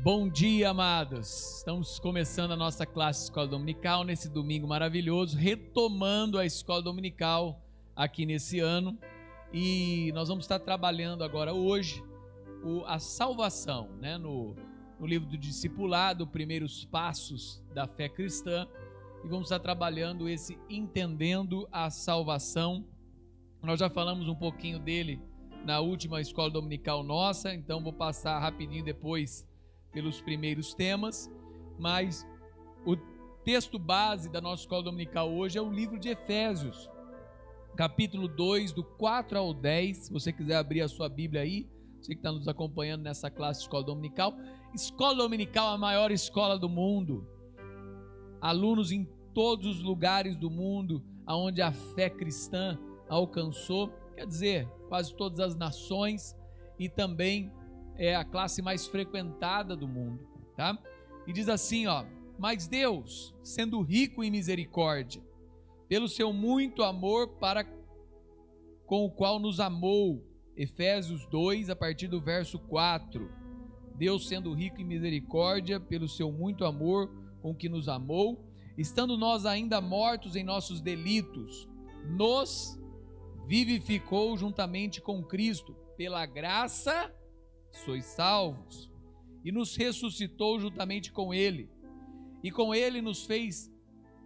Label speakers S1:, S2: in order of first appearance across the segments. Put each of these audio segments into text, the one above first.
S1: Bom dia, amados! Estamos começando a nossa classe de Escola Dominical nesse domingo maravilhoso, retomando a Escola Dominical aqui nesse ano. E nós vamos estar trabalhando agora hoje a salvação, né? No livro do Discipulado, Primeiros Passos da Fé Cristã. E vamos estar trabalhando esse Entendendo a Salvação. Nós já falamos um pouquinho dele na última Escola Dominical nossa, então vou passar rapidinho depois pelos primeiros temas, mas o texto base da nossa escola dominical hoje é o livro de Efésios, capítulo 2, do 4 ao 10, se você quiser abrir a sua Bíblia aí, você que está nos acompanhando nessa classe de escola dominical. Escola dominical é a maior escola do mundo, alunos em todos os lugares do mundo, onde a fé cristã alcançou, quer dizer, quase todas as nações, e também é a classe mais frequentada do mundo, tá? E diz assim, ó: mas Deus, sendo rico em misericórdia, pelo seu muito amor para com o qual nos amou, Efésios 2, a partir do verso 4, Deus sendo rico em misericórdia, pelo seu muito amor com que nos amou, estando nós ainda mortos em nossos delitos, nos vivificou juntamente com Cristo, pela graça sois salvos, e nos ressuscitou juntamente com Ele, e com Ele nos fez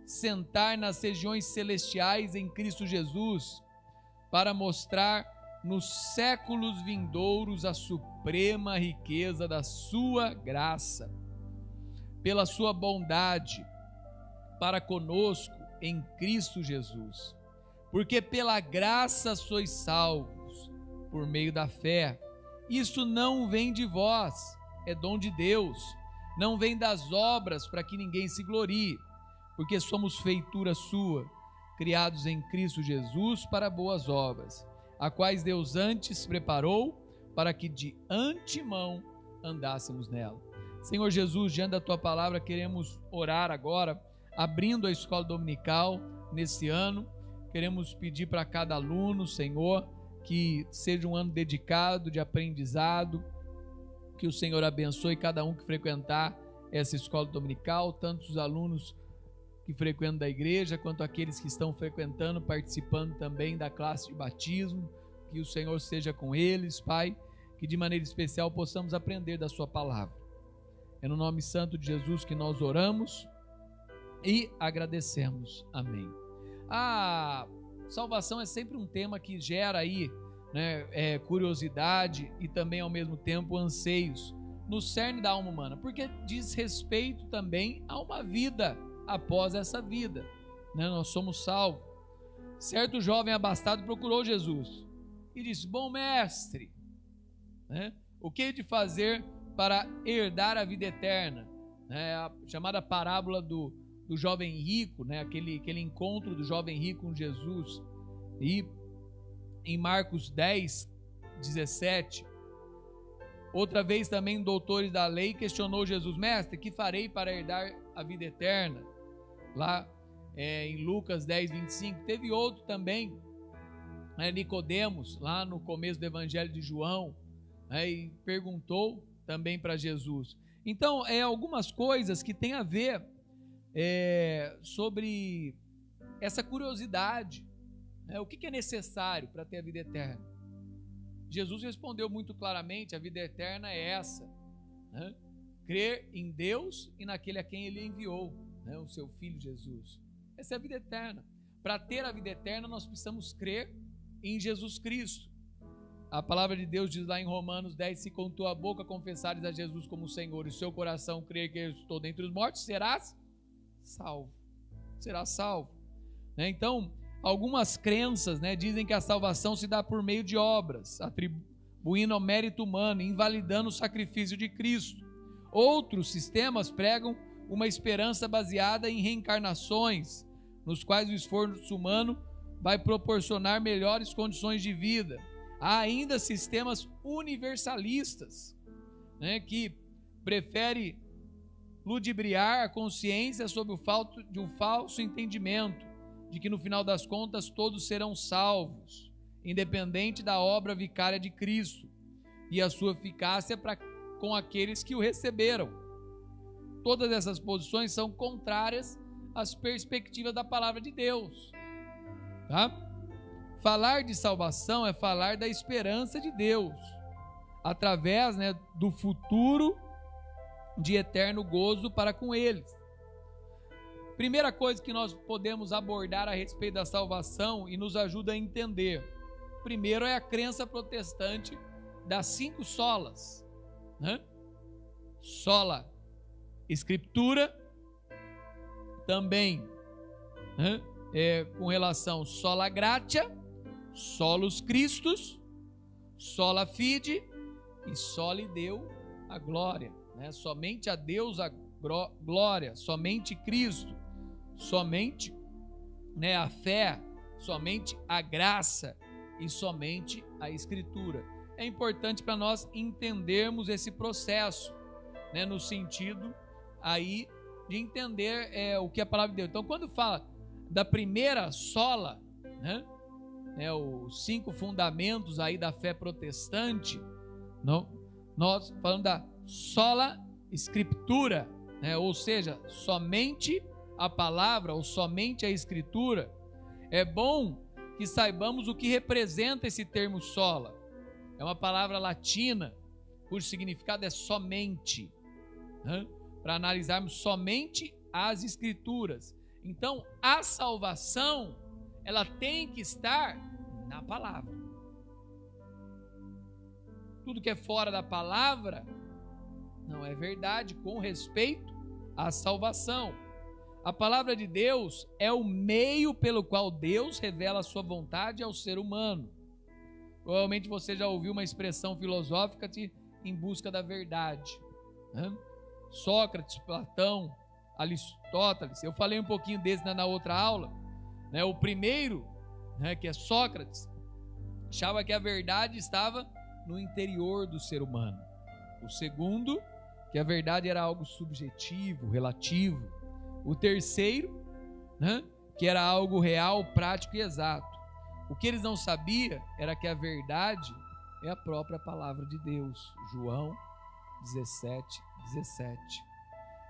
S1: sentar nas regiões celestiais em Cristo Jesus, para mostrar nos séculos vindouros a suprema riqueza da sua graça, pela sua bondade para conosco em Cristo Jesus, porque pela graça sois salvos, por meio da fé. Isso não vem de vós, é dom de Deus, não vem das obras para que ninguém se glorie, porque somos feitura sua, criados em Cristo Jesus para boas obras, a quais Deus antes preparou para que de antemão andássemos nela. Senhor Jesus, diante da tua palavra, queremos orar agora, abrindo a escola dominical nesse ano. Queremos pedir para cada aluno, Senhor, que seja um ano dedicado de aprendizado, que o Senhor abençoe cada um que frequentar essa escola dominical, tanto os alunos que frequentam da igreja, quanto aqueles que estão frequentando, participando também da classe de batismo, que o Senhor seja com eles, Pai, que de maneira especial possamos aprender da sua palavra. É no nome santo de Jesus que nós oramos e agradecemos. Amém. A salvação é sempre um tema que gera aí, né, curiosidade e também ao mesmo tempo anseios no cerne da alma humana, porque diz respeito também a uma vida após essa vida, né? Nós somos salvos. Certo jovem abastado procurou Jesus e disse: bom mestre, né, o que hei de fazer para herdar a vida eterna? A chamada parábola do jovem rico, né? aquele encontro do jovem rico com Jesus. E em Marcos 10, 17, outra vez também doutores da lei questionou Jesus: mestre, que farei para herdar a vida eterna? Lá em Lucas 10, 25, teve outro também, Nicodemos, lá no começo do Evangelho de João, e perguntou também para Jesus. Então, algumas coisas que tem a ver sobre essa curiosidade, o que é necessário para ter a vida eterna? Jesus respondeu muito claramente: a vida eterna é essa, né? Crer em Deus e naquele a quem Ele enviou, né? O seu Filho Jesus. Essa é a vida eterna. Para ter a vida eterna nós precisamos crer em Jesus Cristo. A palavra de Deus diz lá em Romanos 10: se com tua boca confessares a Jesus como Senhor e seu coração crer que Ele estou dentre os mortos, serás salvo. Será salvo, né? Então, algumas crenças, né, dizem que a salvação se dá por meio de obras, atribuindo ao mérito humano, invalidando o sacrifício de Cristo. Outros sistemas pregam uma esperança baseada em reencarnações, nos quais o esforço humano vai proporcionar melhores condições de vida. Há ainda sistemas universalistas, né, que prefere ludibriar a consciência sob o fato de um falso entendimento de que no final das contas todos serão salvos, independente da obra vicária de Cristo e a sua eficácia para com aqueles que o receberam. Todas essas posições são contrárias às perspectivas da palavra de Deus. Tá? Falar de salvação é falar da esperança de Deus, através, do futuro de eterno gozo para com eles. Primeira coisa que nós podemos abordar a respeito da salvação e nos ajuda a entender. Primeiro é a crença protestante das 5 solas. Sola Escritura, também com relação sola gratia, solus Christus, sola fide e soli Deo a glória. Somente a Deus a glória, somente Cristo, somente a fé, somente a graça e somente a Escritura. É importante para nós entendermos esse processo, no sentido aí de entender o que a palavra de Deus. Então, quando fala da primeira sola, os 5 fundamentos aí da fé protestante, nós falamos da sola Escritura, ou seja, somente a palavra ou somente a Escritura. É bom que saibamos o que representa esse termo sola. É uma palavra latina, cujo significado é somente, para analisarmos somente as Escrituras. Então, a salvação, ela tem que estar na palavra. Tudo que é fora da palavra não é verdade com respeito à salvação. A palavra de Deus é o meio pelo qual Deus revela a sua vontade ao ser humano. Provavelmente você já ouviu uma expressão filosófica de em busca da verdade. Sócrates, Platão, Aristóteles. Eu falei um pouquinho desse na outra aula. O primeiro, que é Sócrates, achava que a verdade estava no interior do ser humano. O segundo, que a verdade era algo subjetivo, relativo. O terceiro, que era algo real, prático e exato. O que eles não sabiam era que a verdade é a própria palavra de Deus. João 17:17.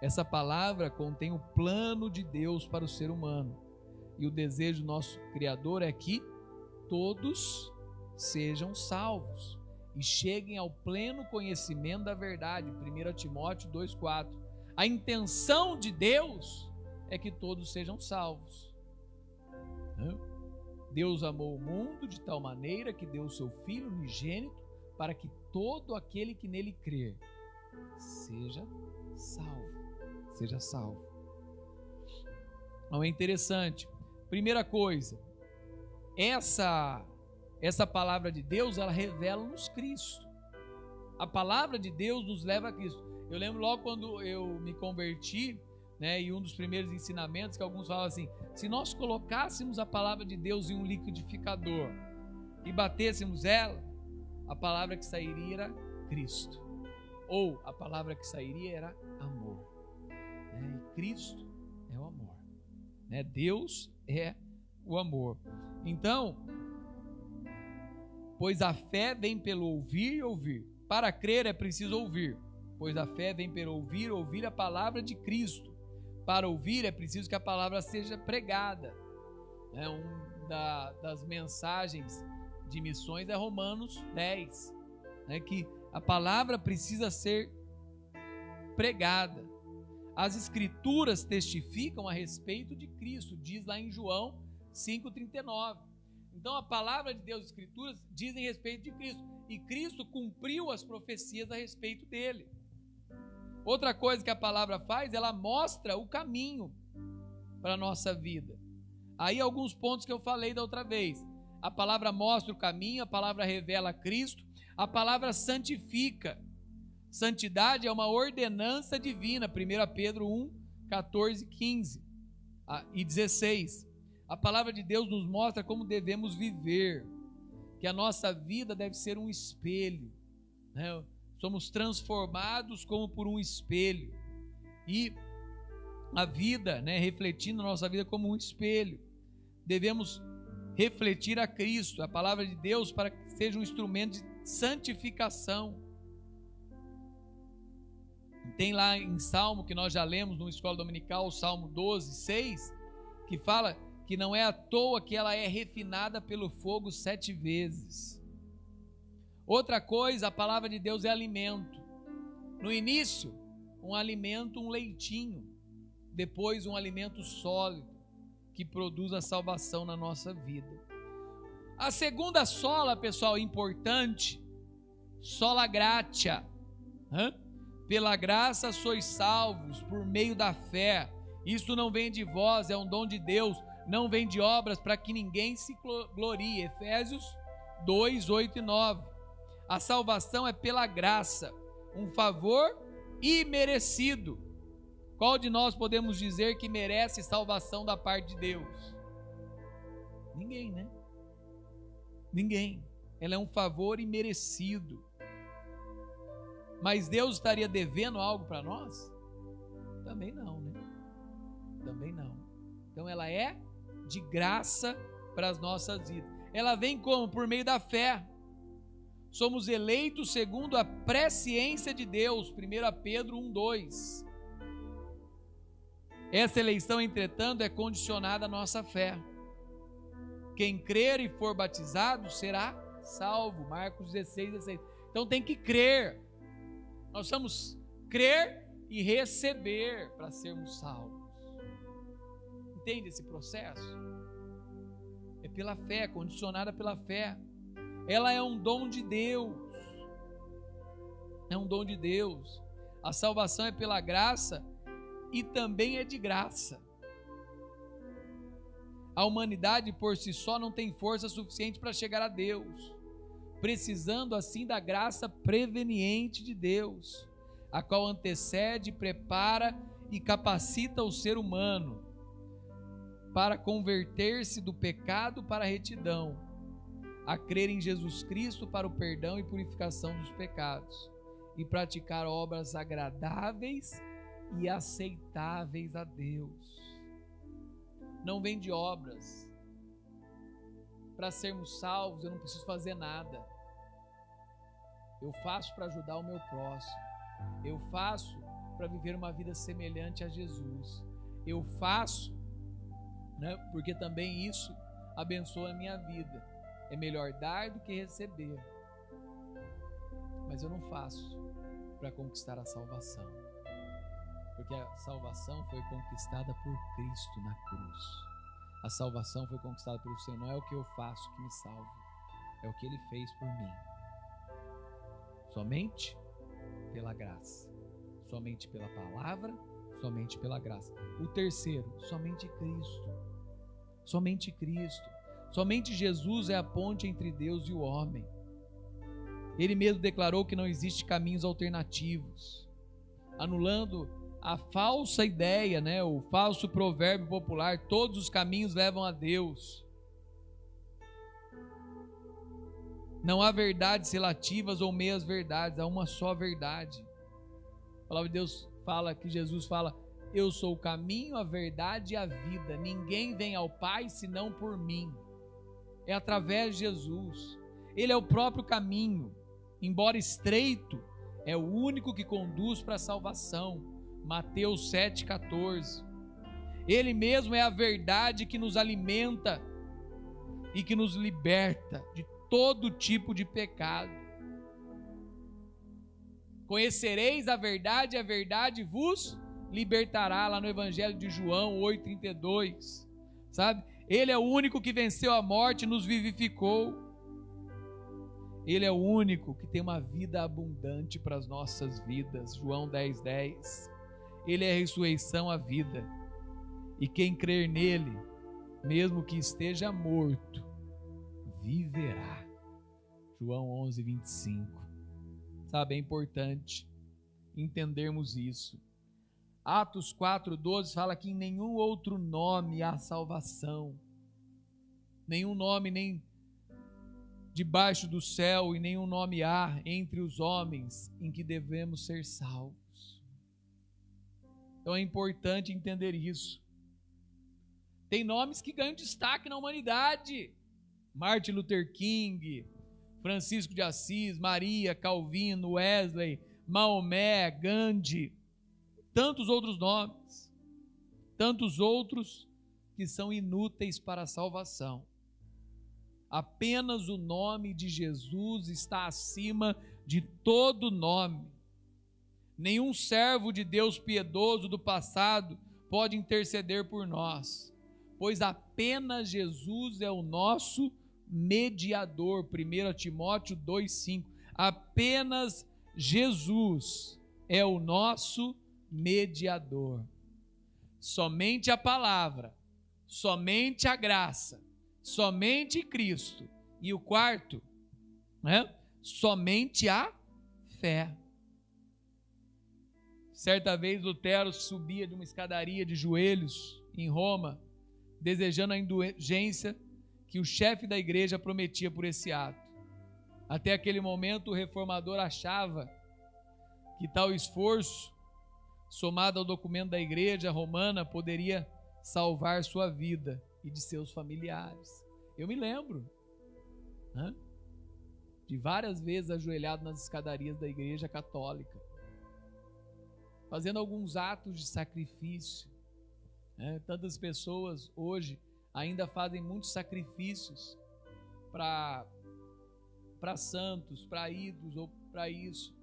S1: Essa palavra contém o plano de Deus para o ser humano. E o desejo do nosso Criador é que todos sejam salvos e cheguem ao pleno conhecimento da verdade. 1 Timóteo 2,4. A intenção de Deus é que todos sejam salvos. Deus amou o mundo de tal maneira que deu o seu Filho unigênito para que todo aquele que nele crer seja salvo. Seja salvo. Então é interessante. Primeira coisa, essa palavra de Deus, ela revela-nos Cristo. A palavra de Deus nos leva a Cristo. Eu lembro logo quando eu me converti, e um dos primeiros ensinamentos que alguns falam assim: se nós colocássemos a palavra de Deus em um liquidificador e batêssemos ela, a palavra que sairia era Cristo, ou a palavra que sairia era amor. E Cristo é o amor, Deus é o amor. Então, pois a fé vem pelo ouvir e ouvir. Para crer é preciso ouvir, pois a fé vem pelo ouvir a palavra de Cristo. Para ouvir é preciso que a palavra seja pregada. Das mensagens de missões é Romanos 10, que a palavra precisa ser pregada. As Escrituras testificam a respeito de Cristo, diz lá em João 5,39. Então a palavra de Deus e as Escrituras dizem a respeito de Cristo, e Cristo cumpriu as profecias a respeito dele. Outra coisa que a palavra faz, ela mostra o caminho para a nossa vida. Aí alguns pontos que eu falei da outra vez. A palavra mostra o caminho, a palavra revela Cristo, a palavra santifica. Santidade é uma ordenança divina, 1 Pedro 1, 14, 15 e 16. A palavra de Deus nos mostra como devemos viver, que a nossa vida deve ser um espelho, Somos transformados como por um espelho, e a vida, refletindo a nossa vida como um espelho, devemos refletir a Cristo, a palavra de Deus, para que seja um instrumento de santificação. Tem lá em Salmo, que nós já lemos no Escola Dominical, o Salmo 12, 6, que fala que não é à toa que ela é refinada pelo fogo 7 vezes. Outra coisa, a palavra de Deus é alimento. No início, um alimento, um leitinho. Depois, um alimento sólido, que produz a salvação na nossa vida. A segunda sola, pessoal, importante, sola gratia. Pela graça sois salvos por meio da fé. Isto não vem de vós, é um dom de Deus, não vem de obras para que ninguém se glorie. Efésios 2, 8 e 9. A salvação é pela graça, um favor imerecido. Qual de nós podemos dizer que merece salvação da parte de Deus? Ninguém, né? Ninguém. Ela é um favor imerecido. Mas Deus estaria devendo algo para nós? Também não, né? Também não. Então ela é de graça para as nossas vidas. Ela vem como? Por meio da fé. Somos eleitos segundo a presciência de Deus. 1 Pedro 1:2. Essa eleição, entretanto, é condicionada à nossa fé. Quem crer e for batizado será salvo. Marcos 16:16. Então tem que crer. Nós precisamos crer e receber para sermos salvos. Entende esse processo? É pela fé, condicionada pela fé. Ela é um dom de Deus. É um dom de Deus. A salvação é pela graça e também é de graça. A humanidade por si só não tem força suficiente para chegar a Deus, precisando assim da graça preveniente de Deus, a qual antecede, prepara e capacita o ser humano para converter-se do pecado para a retidão, a crer em Jesus Cristo para o perdão e purificação dos pecados, e praticar obras agradáveis e aceitáveis a Deus. Não vem de obras. Para sermos salvos, eu não preciso fazer nada. Eu faço para ajudar o meu próximo. Eu faço para viver uma vida semelhante a Jesus. Eu faço, né, porque também isso abençoa a minha vida. É melhor dar do que receber. Mas eu não faço para conquistar a salvação, porque a salvação foi conquistada por Cristo na cruz. A salvação foi conquistada pelo Senhor. Não é o que eu faço que me salva, é o que Ele fez por mim. Somente pela graça, somente pela palavra, somente pela graça. O terceiro, somente Cristo. Somente Cristo. Somente Jesus é a ponte entre Deus e o homem. Ele mesmo declarou que não existe caminhos alternativos, anulando a falsa ideia, né, o falso provérbio popular: todos os caminhos levam a Deus. Não há verdades relativas ou meias verdades, há uma só verdade. A palavra de Deus fala, que Jesus fala: eu sou o caminho, a verdade e a vida. Ninguém vem ao Pai senão por mim. É através de Jesus. Ele é o próprio caminho. Embora estreito, é o único que conduz para a salvação. Mateus 7,14. Ele mesmo é a verdade que nos alimenta e que nos liberta de todo tipo de pecado. Conhecereis a verdade vos libertará, lá no Evangelho de João 8,32, sabe? Ele é o único que venceu a morte e nos vivificou. Ele é o único que tem uma vida abundante para as nossas vidas. João 10,10. Ele é a ressurreição, a vida. E quem crer nele, mesmo que esteja morto, viverá. João 11,25. Sabe, é importante entendermos isso. Atos 4,12 fala que em nenhum outro nome há salvação. Nenhum nome, nem debaixo do céu, e nenhum nome há entre os homens em que devemos ser salvos. Então é importante entender isso. Tem nomes que ganham destaque na humanidade: Martin Luther King, Francisco de Assis, Maria, Calvino, Wesley, Maomé, Gandhi, tantos outros nomes, tantos outros que são inúteis para a salvação. Apenas o nome de Jesus está acima de todo nome. Nenhum servo de Deus piedoso do passado pode interceder por nós, pois apenas Jesus é o nosso mediador. 1 Timóteo 2,5. Apenas Jesus é o nosso mediador. Somente a palavra, somente a graça, somente Cristo. E o quarto, somente a fé. Certa vez Lutero subia de uma escadaria de joelhos em Roma, desejando a indulgência que o chefe da igreja prometia por esse ato. Até aquele momento o reformador achava que tal esforço, somado ao documento da igreja romana, poderia salvar sua vida e de seus familiares. Eu me lembro de várias vezes ajoelhado nas escadarias da igreja católica, fazendo alguns atos de sacrifício. Tantas pessoas hoje ainda fazem muitos sacrifícios para santos, para ídolos ou para isso,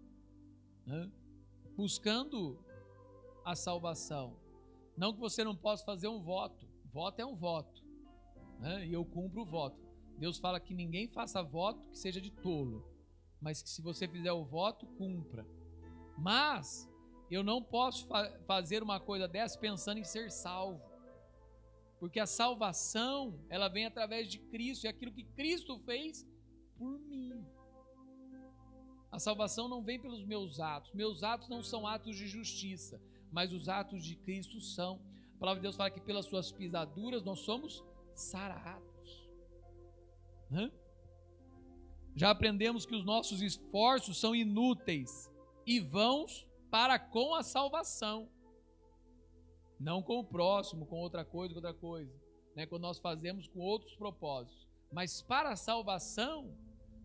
S1: buscando a salvação. Não que você não possa fazer um voto. Voto é um voto, e eu cumpro o voto. Deus fala que ninguém faça voto que seja de tolo, mas que se você fizer o voto, cumpra. Mas eu não posso fazer uma coisa dessa pensando em ser salvo, porque a salvação, ela vem através de Cristo, e aquilo que Cristo fez por mim. A salvação não vem pelos meus atos não são atos de justiça, mas os atos de Cristo são. A palavra de Deus fala que pelas suas pisaduras nós somos sarados. Já aprendemos que os nossos esforços são inúteis e vãos para com a salvação, não com o próximo, com outra coisa, quando nós fazemos com outros propósitos. Mas para a salvação,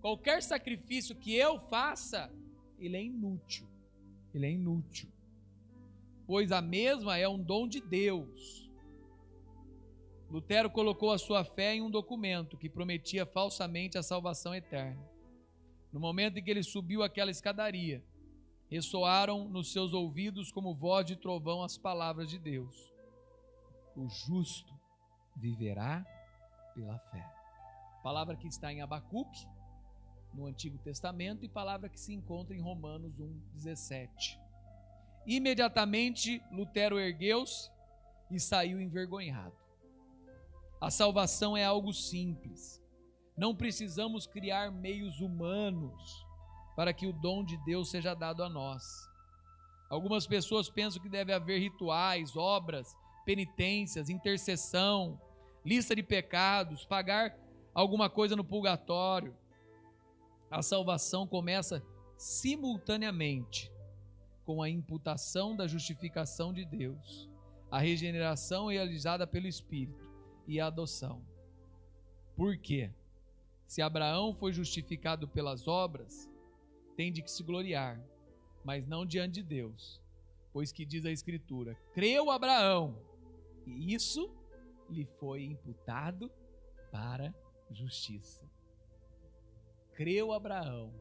S1: qualquer sacrifício que eu faça, ele é inútil, pois a mesma é um dom de Deus. Lutero colocou a sua fé em um documento que prometia falsamente a salvação eterna. No momento em que ele subiu aquela escadaria, ressoaram nos seus ouvidos como voz de trovão as palavras de Deus: o justo viverá pela fé. Palavra que está em Abacuque, no Antigo Testamento, e palavra que se encontra em Romanos 1,17. Imediatamente Lutero ergueu-se e saiu envergonhado. A salvação é algo simples. Não precisamos criar meios humanos para que o dom de Deus seja dado a nós. Algumas pessoas pensam que deve haver rituais, obras, penitências, intercessão, lista de pecados, pagar alguma coisa no purgatório. A salvação começa simultaneamente com a imputação da justificação de Deus, a regeneração realizada pelo Espírito e a adoção. Por quê? Se Abraão foi justificado pelas obras, tem de se gloriar, mas não diante de Deus, pois que diz a Escritura: creu Abraão, e isso lhe foi imputado para justiça. Creu Abraão,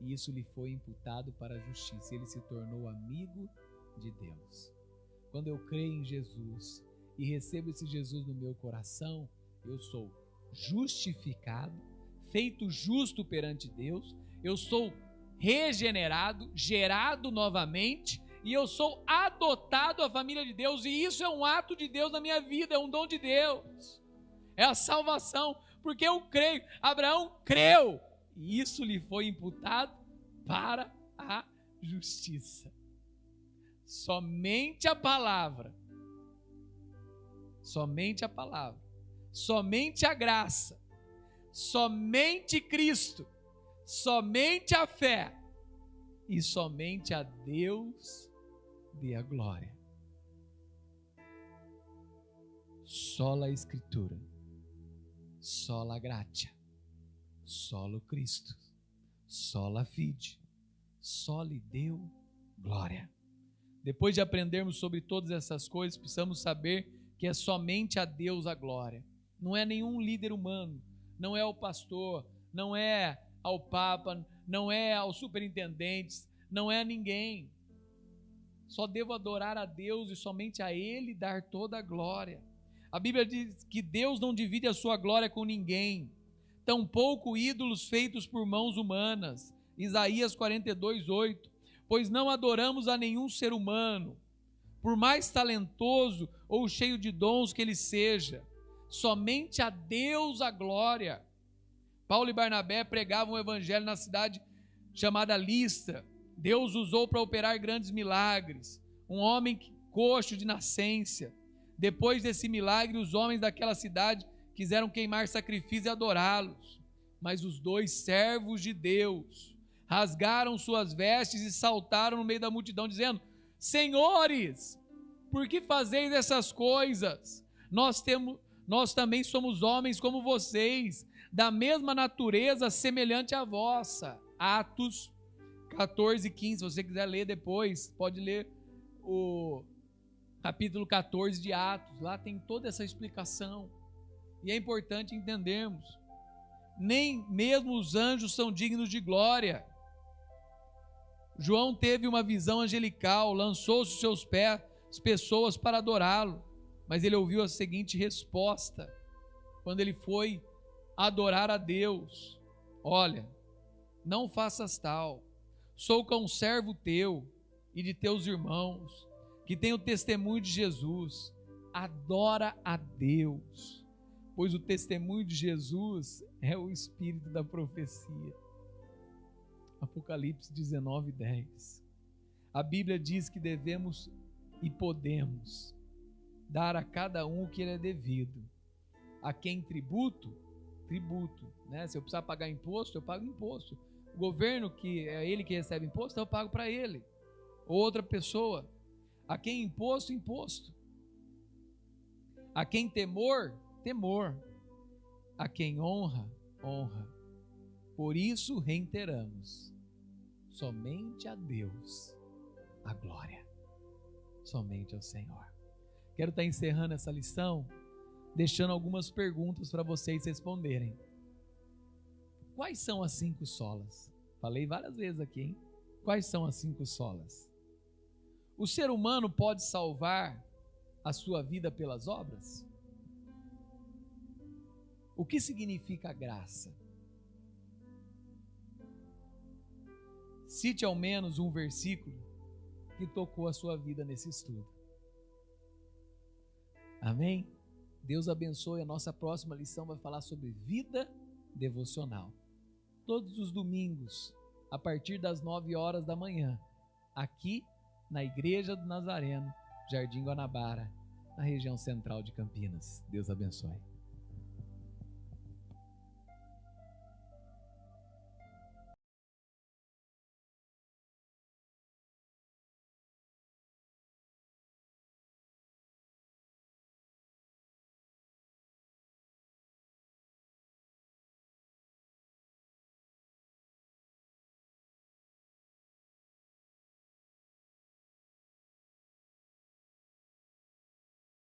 S1: e isso lhe foi imputado para a justiça. Ele se tornou amigo de Deus. Quando eu creio em Jesus e recebo esse Jesus no meu coração, eu sou justificado, feito justo perante Deus, eu sou regenerado, gerado novamente, e eu sou adotado à família de Deus, e isso é um ato de Deus na minha vida, é um dom de Deus, é a salvação, porque eu creio. Abraão creu, e isso lhe foi imputado para a justiça. Somente a palavra, somente a graça, somente Cristo, somente a fé e somente a Deus dê a glória. Sola Escritura, sola gratia, solo Cristo, sola fide, soli Deo glória. Depois de aprendermos sobre todas essas coisas, precisamos saber que é somente a Deus a glória. Não é nenhum líder humano, não é ao pastor, não é ao Papa, não é aos superintendentes, não é a ninguém. Só devo adorar a Deus e somente a Ele dar toda a glória. A Bíblia diz que Deus não divide a sua glória com ninguém, tampouco ídolos feitos por mãos humanas. Isaías 42:8. Pois não adoramos a nenhum ser humano, por mais talentoso ou cheio de dons que ele seja, somente a Deus a glória. Paulo e Barnabé pregavam o evangelho na cidade chamada Listra. Deus usou para operar grandes milagres. Um homem coxo de nascença. Depois desse milagre, os homens daquela cidade quiseram queimar sacrifício e adorá-los. Mas os dois servos de Deus rasgaram suas vestes e saltaram no meio da multidão, dizendo: Senhores, por que fazeis essas coisas? Nós também somos homens como vocês, da mesma natureza semelhante à vossa. Atos 14:15, se você quiser ler depois, pode ler o capítulo 14 de Atos, lá tem toda essa explicação, e é importante entendermos, nem mesmo os anjos são dignos de glória. João teve uma visão angelical, lançou-se aos seus pés pessoas para adorá-lo, mas ele ouviu a seguinte resposta, quando ele foi adorar a Deus: olha, não faças tal, sou conservo teu e de teus irmãos, que tem o testemunho de Jesus, adora a Deus, pois o testemunho de Jesus é o espírito da profecia. Apocalipse 19:10. A Bíblia diz que devemos e podemos dar a cada um o que lhe é devido. A quem tributo, né? Se eu precisar pagar imposto, eu pago imposto. O governo, que é ele que recebe imposto, eu pago para ele. Ou outra pessoa. A quem imposto, imposto. A quem temor, temor. A quem honra, honra. Por isso reiteramos, somente a Deus a glória, somente ao Senhor. Quero estar encerrando essa lição, deixando algumas perguntas para vocês responderem. Quais são as 5 solas? Falei várias vezes aqui, hein? Quais são as 5 solas? O ser humano pode salvar a sua vida pelas obras? O que significa graça? Cite ao menos um versículo que tocou a sua vida nesse estudo. Amém? Deus abençoe. A nossa próxima lição vai falar sobre vida devocional. Todos os domingos, a partir das 9 horas da manhã, aqui na Igreja do Nazareno, Jardim Guanabara, na região central de Campinas. Deus abençoe.